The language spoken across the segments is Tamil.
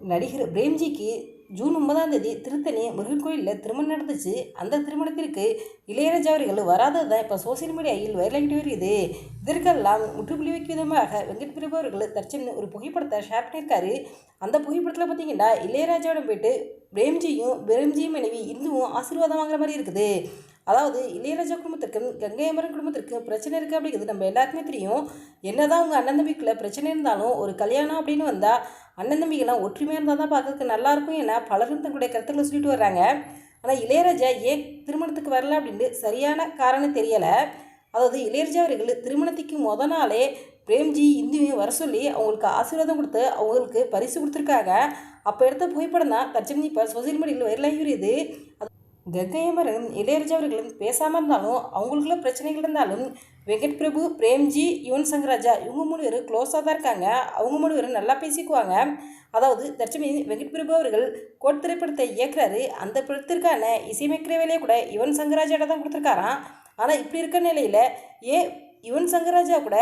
நடிகர் பிரேம்ஜிக்கு ஜூன் 9ஆம் தேதி திருத்தணி முருகன் கோயிலில் திருமணம் நடந்துச்சு. அந்த திருமணத்திற்கு இளையராஜா அவர்கள் வராததான் இப்போ சோசியல் மீடியாவில் வைரலாகிட்டு வருகிறது. இதற்கெல்லாம் முற்றுப்புள்ளி வைக்கும் விதமாக வெங்கட் பிரபு அவர்கள் தற்செயல் ஒரு புகைப்படத்தை ஷேர் பண்ணியிருக்காரு. அந்த புகைப்படத்தில் பார்த்தீங்கன்னா இளையராஜாவிடம் போயிட்டு பிரேம்ஜியும் மனைவி இந்துவும் ஆசீர்வாதம் வாங்குற மாதிரி இருக்குது. அதாவது இளையராஜா குடும்பத்திற்கும் கங்கை அமரன் குடும்பத்திற்கும் பிரச்சனை இருக்குது அப்படிங்கிறது நம்ம எல்லாருக்குமே தெரியும். என்னதான் உங்கள் அண்ணன் தம்பிக்குள்ள பிரச்சனை இருந்தாலும் ஒரு கல்யாணம் அப்படின்னு வந்தால் அண்ணன் தம்பிகள்லாம் ஒற்றுமையாக இருந்தால் தான் பார்க்கறதுக்கு நல்லாயிருக்கும் என பலரும் தங்களுடைய கருத்துக்களை சொல்லிட்டு வர்றாங்க. ஆனால் இளையராஜா ஏன் திருமணத்துக்கு வரல அப்படின்னு சரியான காரணம் தெரியலை. அதாவது இளையராஜா அவர்கள் திருமணத்துக்கு முத நாளே பிரேம்ஜி இந்துவையும் வர சொல்லி அவங்களுக்கு ஆசீர்வாதம் கொடுத்து அவங்களுக்கு பரிசு கொடுத்துருக்காங்க. அப்போ எடுத்த புகைப்படம் தான் தற்சமயம் இப்போ சோசியல் மீடியாவில் வைரலாகி வருது. கங்கை அமரனும் இளையராஜா அவர்களும் பேசாமல் இருந்தாலும் அவங்களுக்குள்ள பிரச்சனைகள் இருந்தாலும் வெங்கட் பிரபு, பிரேம்ஜி, யுவன் சங்கர் ராஜா இவங்க 3 பேரும் க்ளோஸாக தான் இருக்காங்க. அவங்க 3 பேரும் நல்லா பேசிக்குவாங்க. அதாவது தற்சமயம் வெங்கட் பிரபு அவர்கள் கோட் திரைப்படத்தை இயக்குறாரு. அந்த படத்திற்கான இசையமைக்கிற வேலையை கூட யுவன் சங்கர் ராஜாட்ட தான் கொடுத்துருக்காராம். ஆனால் இப்படி இருக்க நிலையில் ஏன் யுவன் சங்கர் ராஜா கூட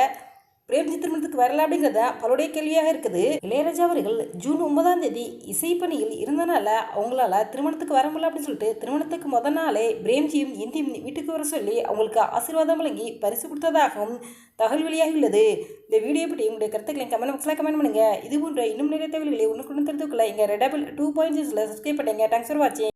பிரேம்ஜி திருமணத்துக்கு வரல அப்படிங்கிறத பலருடைய கேள்வியாக இருக்குது. இளையராஜா அவர்கள் ஜூன் 9ஆம் தேதி இசைப்பணியில் இருந்தனால அவங்களால திருமணத்துக்கு வர முடியல அப்படின்னு சொல்லிட்டு திருமணத்துக்கு முத நாளே பிரேம்ஜியும் இந்தியும் வீட்டுக்கு வர சொல்லி அவங்களுக்கு ஆசீர்வாதம் வழங்கி பரிசு கொடுத்ததாகவும் தகவல் வெளியாகியுள்ளது. இந்த வீடியோ பற்றி உங்களுடைய கருத்துக்களை கமெண்ட் பாக்ஸில் கமெண்ட் பண்ணுங்க. இது போன்ற இன்னும் நிறைய தகவல்களை உடனுக்குடன் தெரிந்து கொள்ள எங்கள் ரெடபிள் 2.6 சப்ஸ்கிரைப் பண்ணுங்க. தேங்க்ஸ் ஃபார் வாட்சிங்.